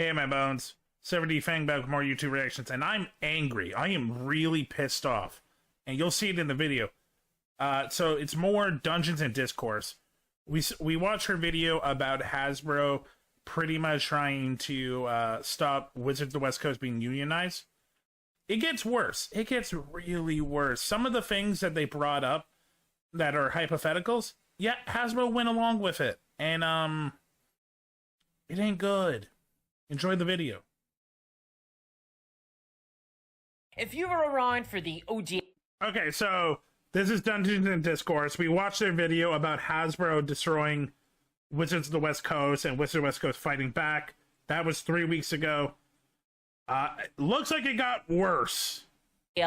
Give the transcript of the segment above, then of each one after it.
Hey, my bones. SilverDFanng back with more YouTube reactions, and I'm angry. I am really pissed off, and you'll see it in the video. So it's more Dungeons and Discourse. We watched her video about Hasbro pretty much trying to stop Wizards of the West Coast being unionized. It gets worse. It gets really worse. Some of the things that they brought up that are hypotheticals, yeah, Hasbro went along with it, and it ain't good. Enjoy the video. If you were around for the OG... Okay, so this is Dungeons and Discourse. We watched their video about Hasbro destroying Wizards of the West Coast and Wizards of the West Coast fighting back. That was 3 weeks ago. Looks like it got worse.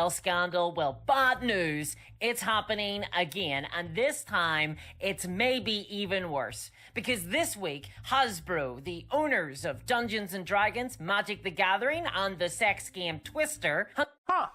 Scandal. Well, bad news. It's happening again, and this time it's maybe even worse. Because this week, Hasbro, the owners of Dungeons and Dragons, Magic the Gathering, and the sex game Twister... Huh.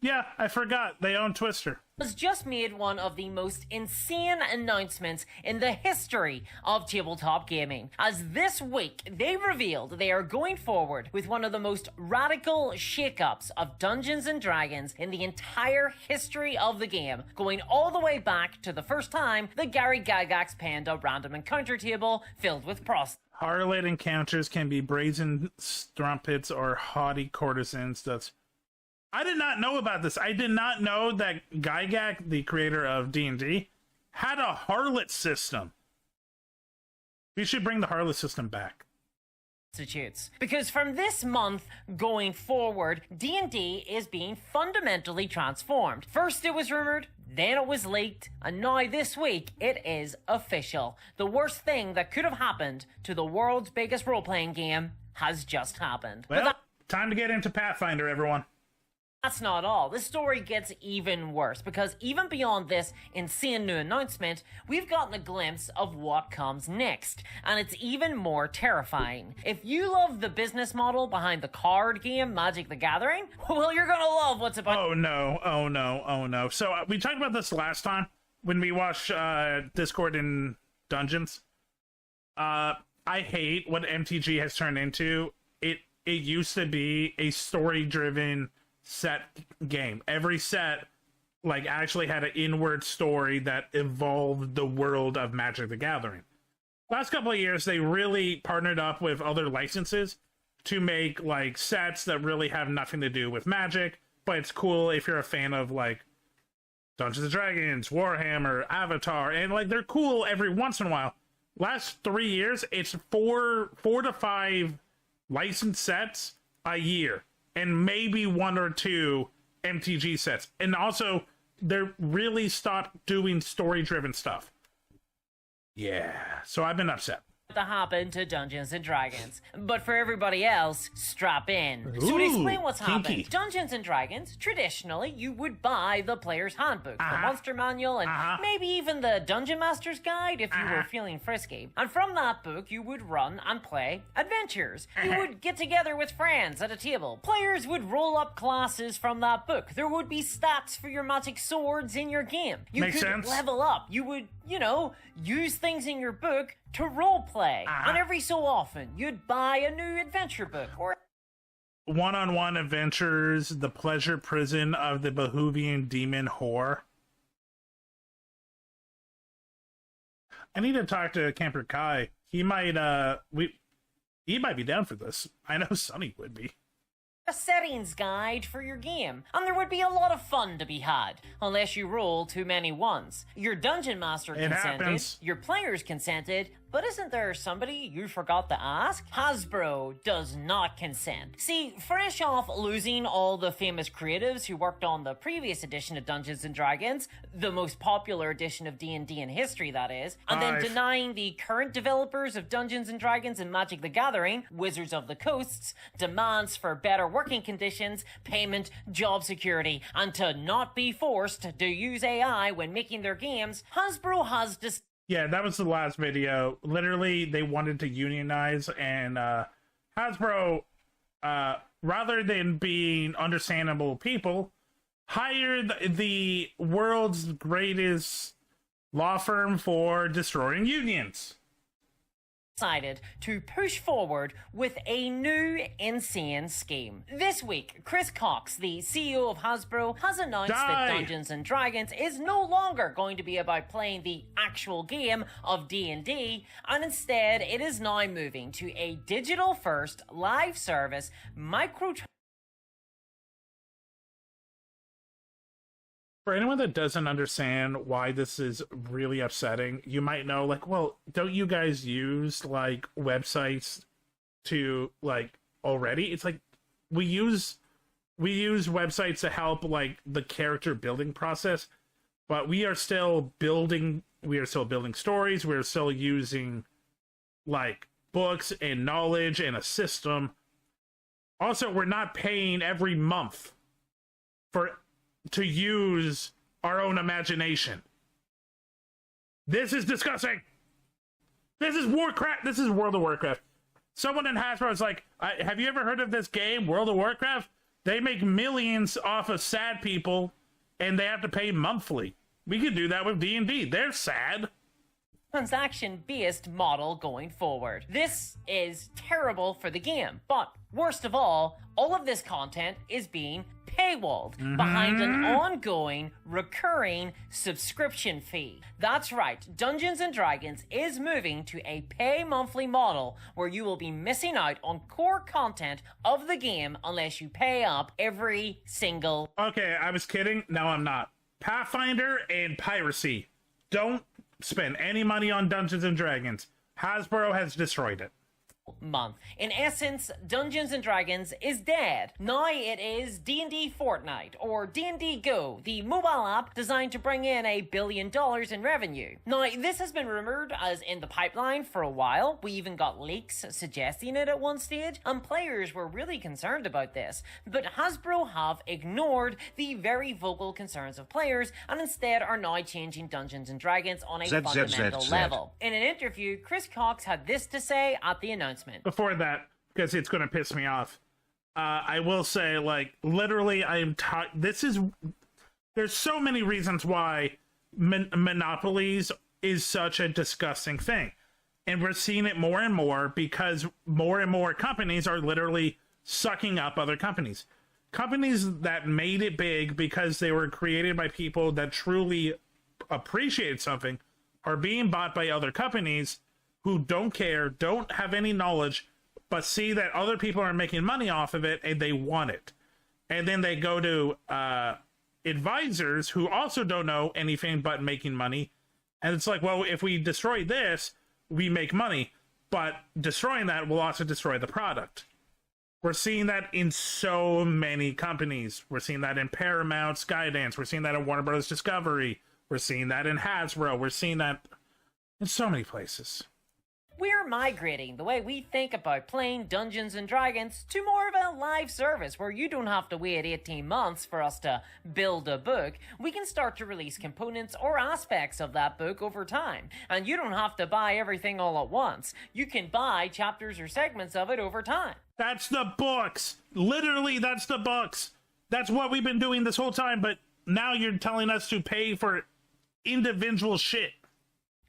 Yeah, I forgot. They own Twister. ...has just made one of the most insane announcements in the history of tabletop gaming. As this week, they revealed they are going forward with one of the most radical shakeups of Dungeons and Dragons in the entire history of the game, going all the way back to the first time that Gary Gygax penned a random encounter table filled with prostitutes. Harlot encounters can be brazen strumpets or haughty courtesans. I did not know about this. I did not know that Gygax, the creator of D&D, had a harlot system. We should bring the harlot system back. Because from this month going forward, D&D is being fundamentally transformed. First it was rumored, then it was leaked, and now this week it is official. The worst thing that could have happened to the world's biggest role-playing game has just happened. Well, time to get into Pathfinder, everyone. That's not all. This story gets even worse, because even beyond this insane new announcement, we've gotten a glimpse of what comes next, and it's even more terrifying. If you love the business model behind the card game Magic the Gathering, well, you're gonna love what's about. Oh no, oh no, oh no. So we talked about this last time when we watched Discord in Dungeons. I hate what MTG has turned into. It used to be a story-driven set game. Every set actually had an inward story that evolved the world of Magic the Gathering. Last couple of years they really partnered up with other licenses to make sets that really have nothing to do with Magic, but it's cool if you're a fan of Dungeons and Dragons, Warhammer, Avatar, and they're cool every once in a while. Last 3 years it's four to five licensed sets a year, and maybe one or two MTG sets. And also, they're really stopped doing story-driven stuff. Yeah, so I've been upset. To happen to Dungeons and Dragons. But for everybody else, strap in. So to explain what's happened, Dungeons and Dragons, traditionally, you would buy the player's handbook, the monster manual, and maybe even the Dungeon Master's Guide if you were feeling frisky. And from that book, you would run and play adventures. You would get together with friends at a table. Players would roll up classes from that book. There would be stats for your magic swords in your game. You could level up. You would, use things in your book to roleplay, and every so often you'd buy a new adventure book or one-on-one adventures, the pleasure prison of the Behovian demon whore. I need to talk to Camper Kai. He might he might be down for this. I know Sonny would be. A settings guide for your game, and there would be a lot of fun to be had, unless you roll too many ones. Your dungeon master consented, your players consented, but isn't there somebody you forgot to ask? Hasbro does not consent. See, fresh off losing all the famous creatives who worked on the previous edition of Dungeons & Dragons, the most popular edition of D&D in history, that is, and then denying the current developers of Dungeons & Dragons and Magic the Gathering, Wizards of the Coasts, demands for better working conditions, payment, job security, and to not be forced to use AI when making their games, Hasbro has Yeah, that was the last video. Literally, they wanted to unionize, and Hasbro, rather than being understandable people, hired the world's greatest law firm for destroying unions. decided to push forward with a new insane scheme. This week, Chris Cox, the CEO of Hasbro, has announced that Dungeons & Dragons is no longer going to be about playing the actual game of D&D, and instead it is now moving to a digital-first, live service, For anyone that doesn't understand why this is really upsetting, you might know, like, well, don't you guys use, like, websites to, like, already? It's like, we use websites to help, like, the character building process, but we are still building stories, we're still using, like, books and knowledge and a system. Also, we're not paying every month to use our own imagination. This is disgusting. This is Warcraft. This is World of Warcraft. Someone in Hasbro is like, have you ever heard of this game, World of Warcraft? They make millions off of sad people, and they have to pay monthly. We could do that with D&D. They're sad. Transaction-based model going forward. This is terrible for the game, but worst of all of this content is being paywalled behind an ongoing, recurring subscription fee. That's right, Dungeons & Dragons is moving to a pay monthly model where you will be missing out on core content of the game unless you pay up every single... Okay, I was kidding. Now I'm not. Pathfinder and piracy. Don't spend any money on Dungeons & Dragons. Hasbro has destroyed it. Month. In essence, Dungeons & Dragons is dead. Now it is D&D Fortnite, or D&D Go, the mobile app designed to bring in $1 billion in revenue. Now, this has been rumored as in the pipeline for a while. We even got leaks suggesting it at one stage, and players were really concerned about this. But Hasbro have ignored the very vocal concerns of players, and instead are now changing Dungeons & Dragons on a fundamental level. In an interview, Chris Cox had this to say at the announcement. Before that, because it's going to piss me off, I will say, like, literally, there's so many reasons why monopolies is such a disgusting thing. And we're seeing it more and more because more and more companies are literally sucking up other companies. Companies that made it big because they were created by people that truly appreciated something are being bought by other companies who don't care, don't have any knowledge, but see that other people are making money off of it and they want it. And then they go to advisors who also don't know anything but making money. And it's like, well, if we destroy this, we make money. But destroying that will also destroy the product. We're seeing that in so many companies. We're seeing that in Paramount, Skydance. We're seeing that in Warner Bros. Discovery. We're seeing that in Hasbro. We're seeing that in so many places. We're migrating the way we think about playing Dungeons & Dragons to more of a live service where you don't have to wait 18 months for us to build a book. We can start to release components or aspects of that book over time. And you don't have to buy everything all at once. You can buy chapters or segments of it over time. That's the books! Literally, that's the books! That's what we've been doing this whole time, but now you're telling us to pay for individual shit.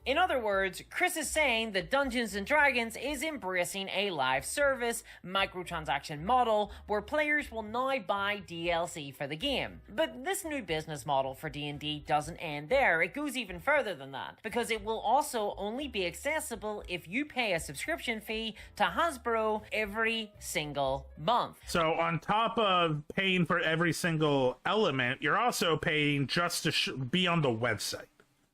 In other words, Chris is saying that Dungeons & Dragons is embracing a live service, microtransaction model where players will now buy DLC for the game. But this new business model for D&D doesn't end there. It goes even further than that, because it will also only be accessible if you pay a subscription fee to Hasbro every single month. So on top of paying for every single element, you're also paying just to be on the website.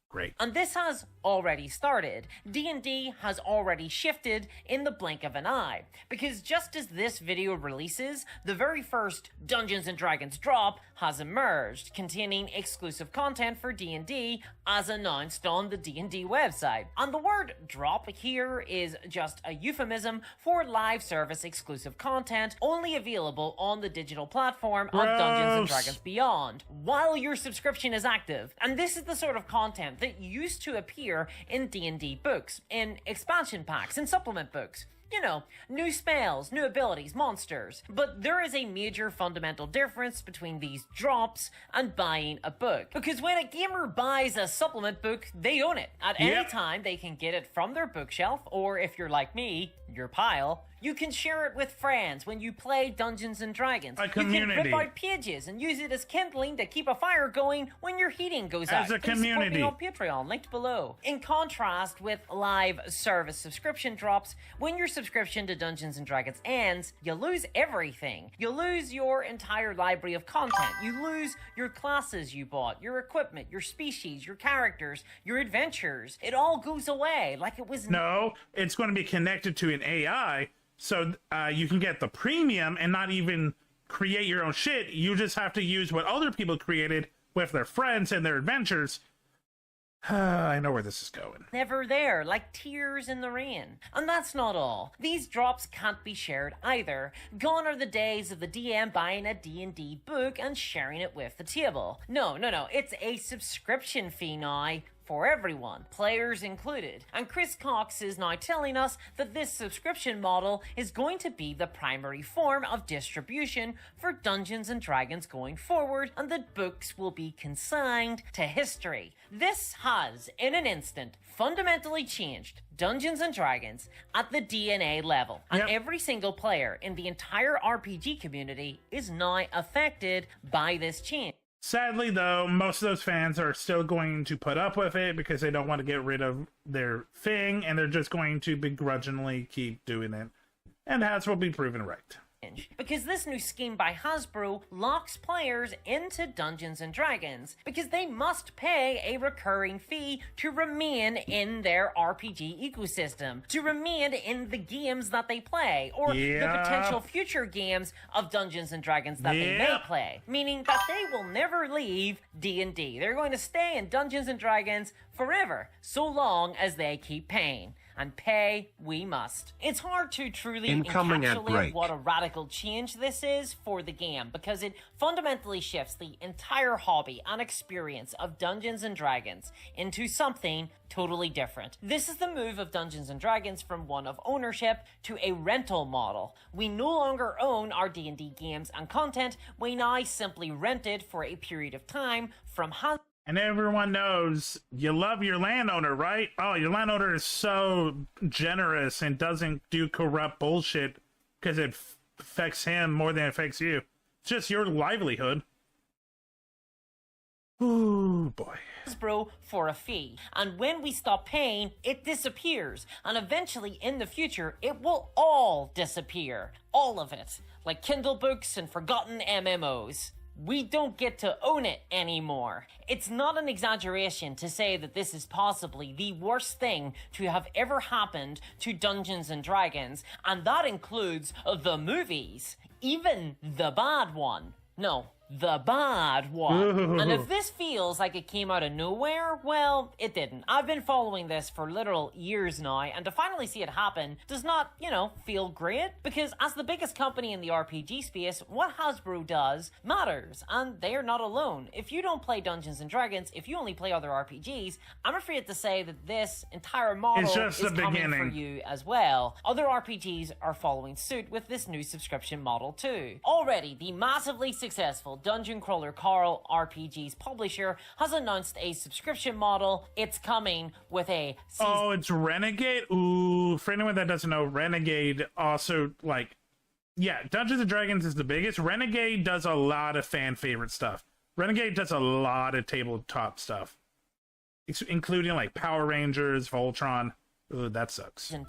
Great. And this has already started. D&D has already shifted in the blink of an eye. Because just as this video releases, the very first Dungeons & Dragons drop has emerged, containing exclusive content for D&D as announced on the D&D website. And the word drop here is just a euphemism for live service exclusive content only available on the digital platform of Dungeons & Dragons Beyond while your subscription is active. And this is the sort of content that used to appear in D&D books, in expansion packs, in supplement books. You know, new spells, new abilities, monsters. But there is a major fundamental difference between these drops and buying a book. Because when a gamer buys a supplement book, they own it. At any time, they can get it from their bookshelf, or if you're like me, your pile. You can share it with friends when you play Dungeons and Dragons. A community. You can rip out pages and use it as kindling to keep a fire going when your heating goes out. As a community. Support me on Patreon, linked below. In contrast with live service subscription drops, when your subscription to Dungeons and Dragons ends, you lose everything. You lose your entire library of content. You lose your classes you bought, your equipment, your species, your characters, your adventures. It all goes away like it was... No, it's going to be connected to an AI, so you can get the premium and not even create your own shit. You just have to use what other people created with their friends and their adventures. I know where this is going. Never there, like tears in the rain. And that's not all. These drops can't be shared either. Gone are the days of the DM buying a D&D book and sharing it with the table. No, it's a subscription fee now. For everyone, players included. And Chris Cox is now telling us that this subscription model is going to be the primary form of distribution for Dungeons & Dragons going forward, and that books will be consigned to history. This has, in an instant, fundamentally changed Dungeons & Dragons at the DNA level. And every single player in the entire RPG community is now affected by this change. Sadly, though, most of those fans are still going to put up with it because they don't want to get rid of their thing, and they're just going to begrudgingly keep doing it. And Hasbro will be proven right. Because this new scheme by Hasbro locks players into Dungeons & Dragons because they must pay a recurring fee to remain in their RPG ecosystem, to remain in the games that they play, or the potential future games of Dungeons & Dragons that they may play, meaning that they will never leave D&D. They're going to stay in Dungeons & Dragons forever, so long as they keep paying. And pay we must. It's hard to truly encapsulate what a radical change this is for the game, because it fundamentally shifts the entire hobby and experience of Dungeons & Dragons into something totally different. This is the move of Dungeons & Dragons from one of ownership to a rental model. We no longer own our D&D games and content, we now simply rent it for a period of time from Hasbro. And everyone knows you love your landowner, right? Oh, your landowner is so generous and doesn't do corrupt bullshit because it affects him more than it affects you. It's just your livelihood. Ooh, boy. Hasbro for a fee. And when we stop paying, it disappears. And eventually, in the future, it will all disappear. All of it. Like Kindle books and forgotten MMOs. We don't get to own it anymore. It's not an exaggeration to say that this is possibly the worst thing to have ever happened to Dungeons & Dragons, and that includes the movies. Even the bad one. No, the bad one. And if this feels like it came out of nowhere, well, it didn't. I've been following this for literal years now, and to finally see it happen does not, feel great, because as the biggest company in the RPG space, what Hasbro does matters, and they are not alone. If you don't play Dungeons & Dragons, if you only play other RPGs, I'm afraid to say that this entire model is coming for you as well. Other RPGs are following suit with this new subscription model too. Already, the massively successful Dungeon Crawler Carl RPG's publisher has announced a subscription model. It's coming with a Oh, it's Renegade? Ooh, for anyone that doesn't know, Renegade also, Dungeons & Dragons is the biggest. Renegade does a lot of fan favorite stuff. Renegade does a lot of tabletop stuff, including Power Rangers, Voltron. Ooh, that sucks. And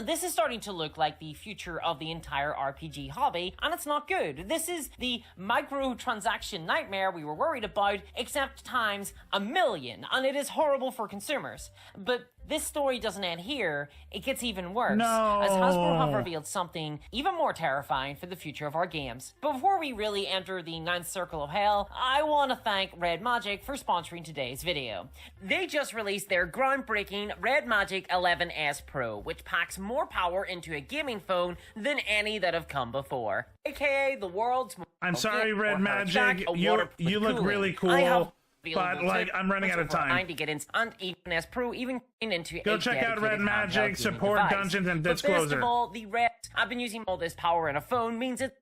this is starting to look like the future of the entire RPG hobby, and it's not good. This is the microtransaction nightmare we were worried about, except times 1,000,000, and it is horrible for consumers. But this story doesn't end here. It gets even worse. No. As Hasbro have revealed something even more terrifying for the future of our games. But before we really enter the 9th circle of hell, I want to thank Red Magic for sponsoring today's video. They just released their groundbreaking Red Magic 11S Pro, which packs more power into a gaming phone than any that have come before. AKA the world's most... I'm sorry, Red Magic. You look really cool. But, like, I'm running out of time. To get in, and even as Pro, even into go check out Red Magic, support Dungeons and Disclosure. But first of all, the Red, I've been using all this power in a phone means it.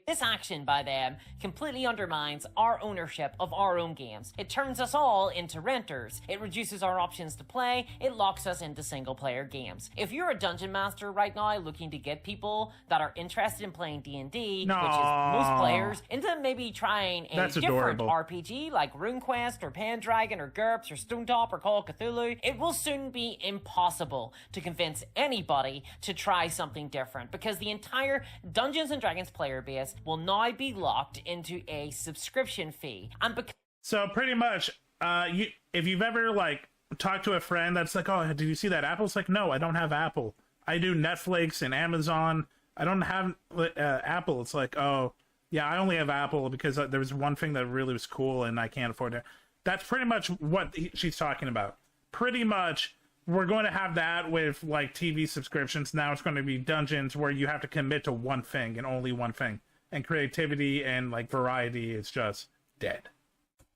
This action by them completely undermines our ownership of our own games. It turns us all into renters. It reduces our options to play. It locks us into single-player games. If you're a dungeon master right now looking to get people that are interested in playing D&D, which is most players, into maybe trying a different RPG like RuneQuest or Pendragon or GURPS or Stonetop or Call of Cthulhu, it will soon be impossible to convince anybody to try something different because the entire Dungeons & Dragons player base will now be locked into a subscription fee. And so pretty much, if you've ever like talked to a friend that's like, oh, did you see that Apple? It's like, no, I don't have Apple. I do Netflix and Amazon. I don't have Apple. It's like, oh, yeah, I only have Apple because there was one thing that really was cool and I can't afford it. That's pretty much what she's talking about. Pretty much, we're going to have that with like TV subscriptions. Now it's going to be Dungeons where you have to commit to one thing and only one thing. And creativity and like variety is just dead.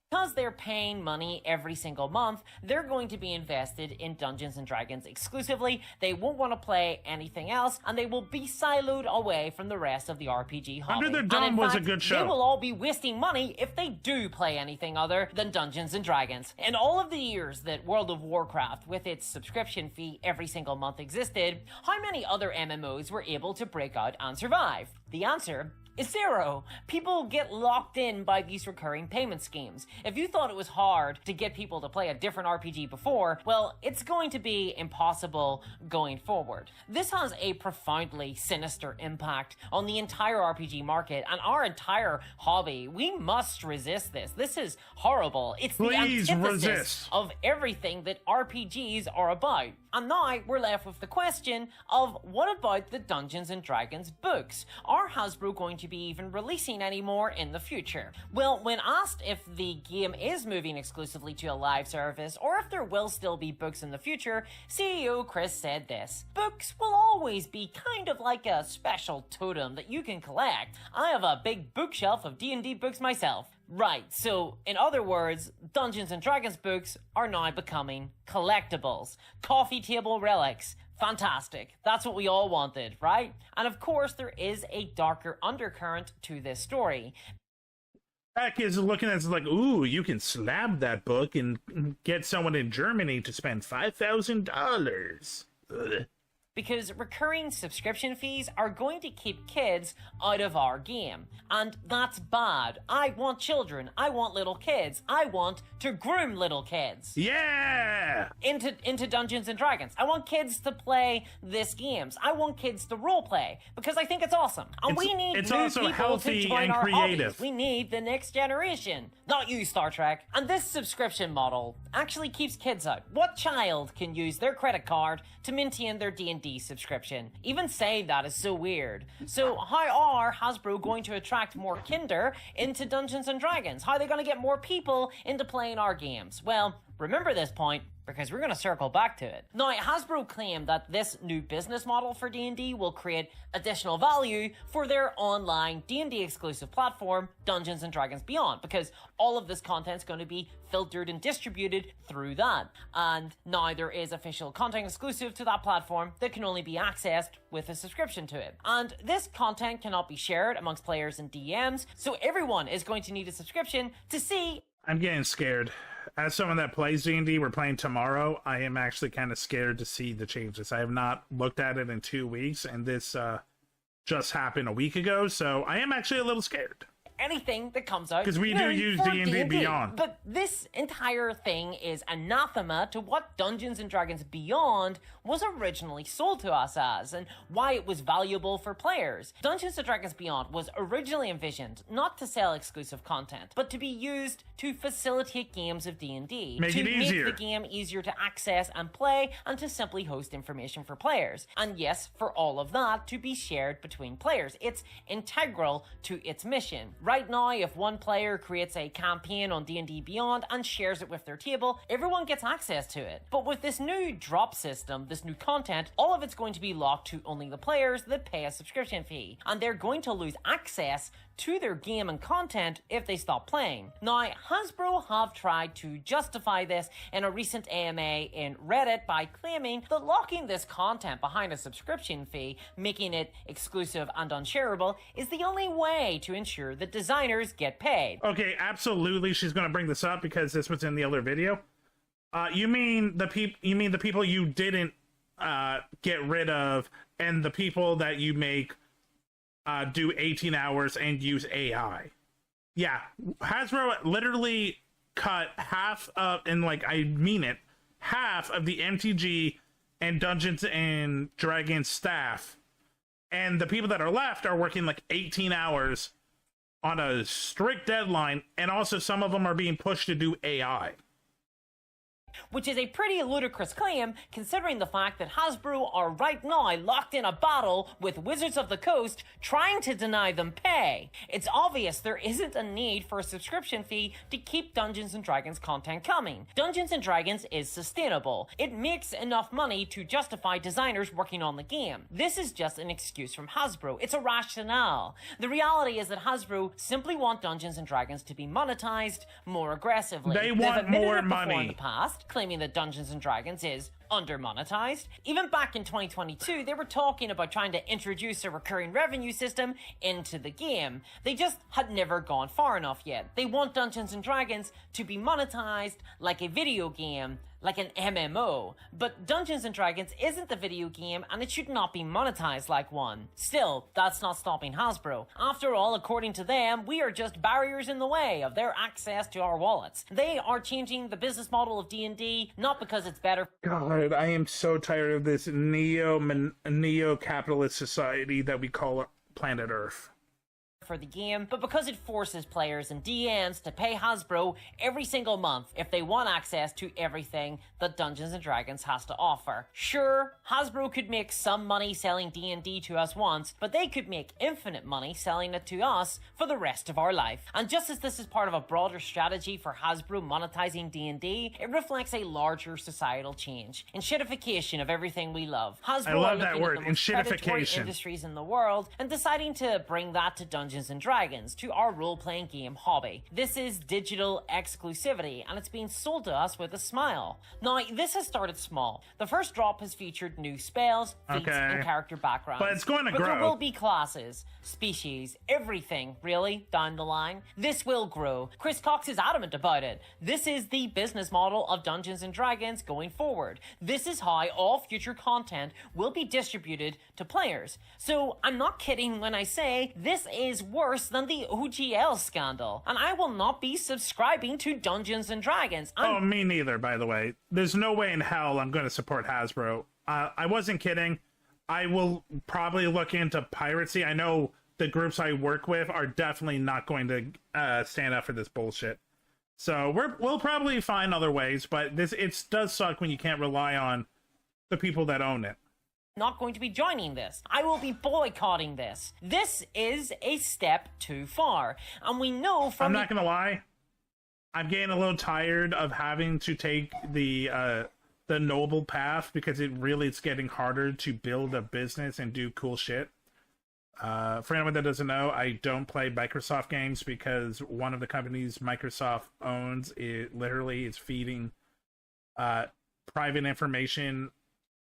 Because they're paying money every single month, they're going to be invested in Dungeons & Dragons exclusively. They won't want to play anything else, and they will be siloed away from the rest of the RPG hobby. Under the Dome was a good show. They will all be wasting money if they do play anything other than Dungeons & Dragons. In all of the years that World of Warcraft, with its subscription fee every single month existed, how many other MMOs were able to break out and survive? The answer is zero. People get locked in by these recurring payment schemes. If you thought it was hard to get people to play a different RPG before, well, it's going to be impossible going forward. This has a profoundly sinister impact on the entire RPG market and our entire hobby. We must resist this. This is horrible. It's the antithesis of everything that RPGs are about. And now we're left with the question of what about the Dungeons & Dragons books? Are Hasbro going to be even releasing any more in the future? Well, when asked if the game is moving exclusively to a live service or if there will still be books in the future, CEO Chris said this: "Books will always be kind of like a special totem that you can collect. I have a big bookshelf of D&D books myself." Right, so in other words, Dungeons & Dragons books are now becoming collectibles. Coffee table relics. Fantastic. That's what we all wanted, right? And of course, there is a darker undercurrent to this story. That is looking at it like, ooh, you can slab that book and get someone in Germany to spend $5,000. Because recurring subscription fees are going to keep kids out of our game. And that's bad. I want children. I want little kids. I want to groom little kids. Yeah! Into Dungeons & Dragons. I want kids to play this games. I want kids to roleplay because I think it's awesome. And we need it's new also people healthy to join and our creative. Hobbies. We need the next generation. Not you, Star Trek. And this subscription model actually keeps kids out. What child can use their credit card to maintain their D&D subscription? Even saying that is so weird. So how are Hasbro going to attract more kinder into Dungeons & Dragons? How are they going to get more people into playing our games? Well, remember this point, because we're going to circle back to it. Now, Hasbro claimed that this new business model for D&D will create additional value for their online D&D exclusive platform, Dungeons & Dragons Beyond, because all of this content is going to be filtered and distributed through that. And now there is official content exclusive to that platform that can only be accessed with a subscription to it. And this content cannot be shared amongst players and DMs, so everyone is going to need a subscription to see. I'm getting scared. As someone that plays D&D, we're playing tomorrow, I am actually kind of scared to see the changes. I have not looked at it in 2 weeks, and this just happened a week ago, so I am actually a little scared. Anything that comes out because we do use D&D Beyond. But this entire thing is anathema to what Dungeons & Dragons Beyond was originally sold to us as, and why it was valuable for players. Dungeons & Dragons Beyond was originally envisioned not to sell exclusive content, but to be used to facilitate games of D&D. Make it easier. Make the game easier to access and play, and to simply host information for players. And yes, for all of that to be shared between players. It's integral to its mission. Right now, if one player creates a campaign on D&D Beyond and shares it with their table, everyone gets access to it. But with this new drop system, this new content, all of it's going to be locked to only the players that pay a subscription fee. And they're going to lose access to their game and content if they stop playing. Now, Hasbro have tried to justify this in a recent AMA in Reddit by claiming that locking this content behind a subscription fee, making it exclusive and unshareable, is the only way to ensure that designers get paid. Okay, absolutely, she's going to bring this up because this was in the other video. You mean the people you didn't get rid of, and the people that you make do 18 hours and use AI. Yeah, Hasbro literally cut half of, and like I mean it, half of the MTG and Dungeons and Dragons staff, and the people that are left are working like 18 hours on a strict deadline, and also some of them are being pushed to do AI. Which is a pretty ludicrous claim, considering the fact that Hasbro are right now locked in a battle with Wizards of the Coast trying to deny them pay. It's obvious there isn't a need for a subscription fee to keep Dungeons & Dragons content coming. Dungeons & Dragons is sustainable. It makes enough money to justify designers working on the game. This is just an excuse from Hasbro. It's a rationale. The reality is that Hasbro simply want Dungeons & Dragons to be monetized more aggressively. They want more money. In the past, claiming that Dungeons & Dragons is under-monetized. Even back in 2022, they were talking about trying to introduce a recurring revenue system into the game. They just had never gone far enough yet. They want Dungeons & Dragons to be monetized like a video game, like an MMO. But Dungeons & Dragons isn't the video game, and it should not be monetized like one. Still, that's not stopping Hasbro. After all, according to them, we are just barriers in the way of their access to our wallets. They are changing the business model of D&D, not because it's better. God, I am so tired of this neo-capitalist society that we call planet Earth. For the game, but because it forces players and DMs to pay Hasbro every single month if they want access to everything that Dungeons & Dragons has to offer. Sure, Hasbro could make some money selling D&D to us once, but they could make infinite money selling it to us for the rest of our life. And just as this is part of a broader strategy for Hasbro monetizing D&D, it reflects a larger societal change. Enshittification of everything we love. Hasbro I love that word, enshittification. Industries in the world, and deciding to bring that to Dungeons & Dragons, to our role-playing game hobby. This is digital exclusivity, and it's being sold to us with a smile. Now, this has started small. The first drop has featured new spells, feats, and character backgrounds. But it's going to grow. There will be classes, species, everything, really, down the line. This will grow. Chris Cox is adamant about it. This is the business model of Dungeons & Dragons going forward. This is how all future content will be distributed to players. So, I'm not kidding when I say this is worse than the OGL scandal, and I will not be subscribing to Dungeons & Dragons. Oh, me neither, by the way. There's no way in hell I'm going to support Hasbro. I wasn't kidding. I will probably look into piracy. I know the groups I work with are definitely not going to stand up for this bullshit. So we'll probably find other ways, but it does suck when you can't rely on the people that own it. Not going to be joining this. I will be boycotting this. This is a step too far. And we know from... I'm not gonna lie. I'm getting a little tired of having to take the noble path, because it's getting harder to build a business and do cool shit. For anyone that doesn't know, I don't play Microsoft games because one of the companies Microsoft owns, it literally is feeding private information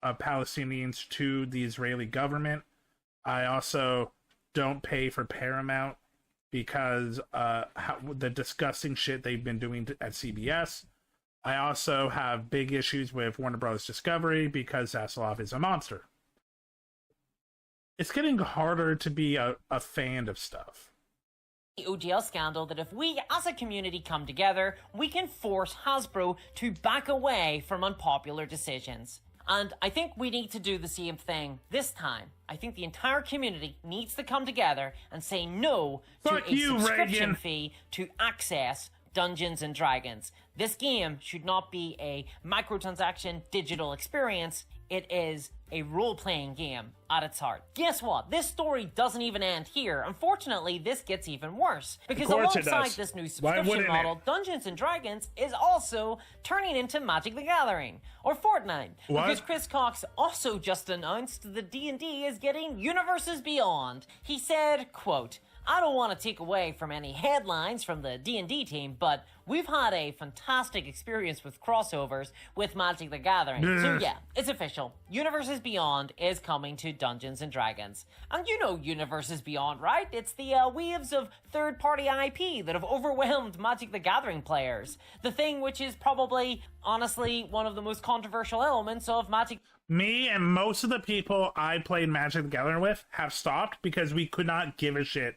of Palestinians to the Israeli government. I also don't pay for Paramount because the disgusting shit they've been doing at CBS. I also have big issues with Warner Bros. Discovery because Zaslav is a monster. It's getting harder to be a fan of stuff. The OGL scandal that if we as a community come together, we can force Hasbro to back away from unpopular decisions. And I think we need to do the same thing this time. I think the entire community needs to come together and say no to a subscription fee to access Dungeons & Dragons. This game should not be a microtransaction digital experience. It is a role-playing game at its heart. Guess what? This story doesn't even end here. Unfortunately, this gets even worse. Because alongside this new subscription model, Dungeons & Dragons is also turning into Magic the Gathering, or Fortnite. What? Because Chris Cox also just announced that D&D is getting Universes Beyond. He said, quote, I don't want to take away from any headlines from the D&D team, but we've had a fantastic experience with crossovers with Magic the Gathering. So yeah, it's official. Universes Beyond is coming to Dungeons & Dragons. And you know Universes Beyond, right? It's the waves of third-party IP that have overwhelmed Magic the Gathering players. The thing which is probably, honestly, one of the most controversial elements of Magic. Me and most of the people I played Magic the Gathering with have stopped because we could not give a shit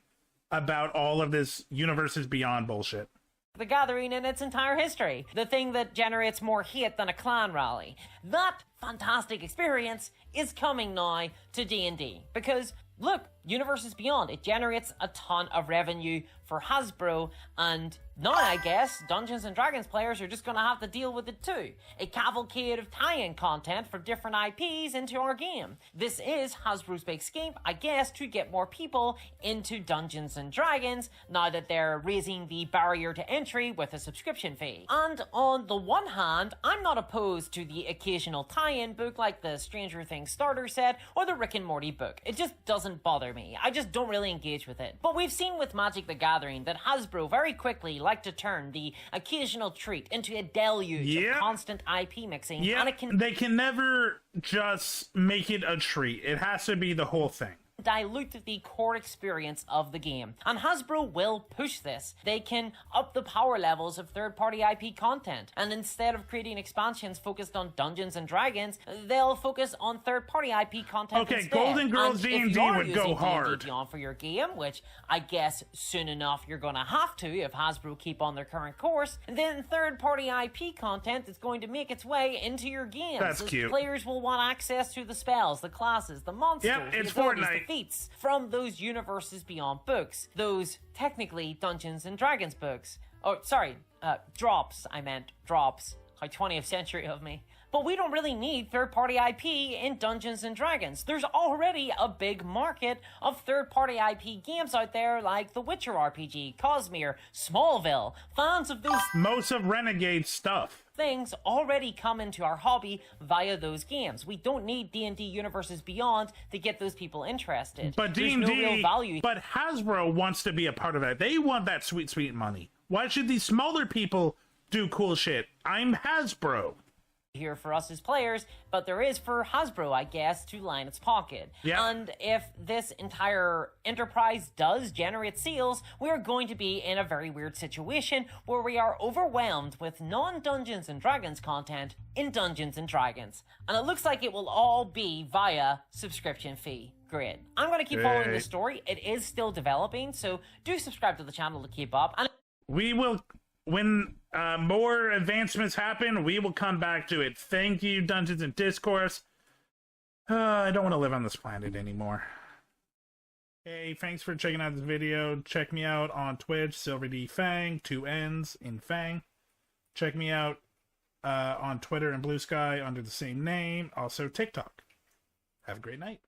about all of this Universes Beyond bullshit. The Gathering in its entire history. The thing that generates more hate than a clan rally. That fantastic experience is coming now to D&D. Because, look, Universes Beyond, it generates a ton of revenue for Hasbro, and now I guess Dungeons & Dragons players are just going to have to deal with it too. A cavalcade of tie-in content for different IPs into our game. This is Hasbro's big scheme, I guess, to get more people into Dungeons & Dragons now that they're raising the barrier to entry with a subscription fee. And on the one hand, I'm not opposed to the occasional tie-in book like the Stranger Things starter set or the Rick and Morty book. It just doesn't bother me. I just don't really engage with it. But we've seen with Magic the Gathering that Hasbro very quickly like to turn the occasional treat into a deluge of constant IP mixing. Yeah, and they can never just make it a treat. It has to be the whole thing. Dilute the core experience of the game. And Hasbro will push this. They can up the power levels of third-party IP content. And instead of creating expansions focused on Dungeons and Dragons, they'll focus on third-party IP content instead. Golden Girls D&D would go hard. D&D Beyond for your game, which I guess soon enough you're going to have to if Hasbro keep on their current course, then third-party IP content is going to make its way into your game. That's cute. Players will want access to the spells, the classes, the monsters, it's the abilities, Fortnite. The feats from those Universes Beyond books. Those technically Dungeons and Dragons books. Oh, sorry, drops, I meant. Drops. How 20th century of me. But we don't really need third-party IP in Dungeons & Dragons. There's already a big market of third-party IP games out there like The Witcher RPG, Cosmere, Smallville. Fans of those most of Renegade stuff. Things already come into our hobby via those games. We don't need D&D Universes Beyond to get those people interested. But D&D, no real value. But Hasbro wants to be a part of that. They want that sweet, sweet money. Why should these smaller people do cool shit? I'm Hasbro. Here for us as players, but there is for Hasbro, I guess, to line its pocket. Yeah. And if this entire enterprise does generate sales, we are going to be in a very weird situation where we are overwhelmed with non-Dungeons & Dragons content in Dungeons & Dragons. And it looks like it will all be via subscription fee grid. I'm going to keep following this story. It is still developing, so do subscribe to the channel to keep up. And we will... When more advancements happen, we will come back to it. Thank you, Dungeons and Discourse. I don't want to live on this planet anymore. Hey, thanks for checking out this video. Check me out on Twitch, SilverDFanng, 2 N's in Fang. Check me out on Twitter and Blue Sky under the same name. Also TikTok. Have a great night.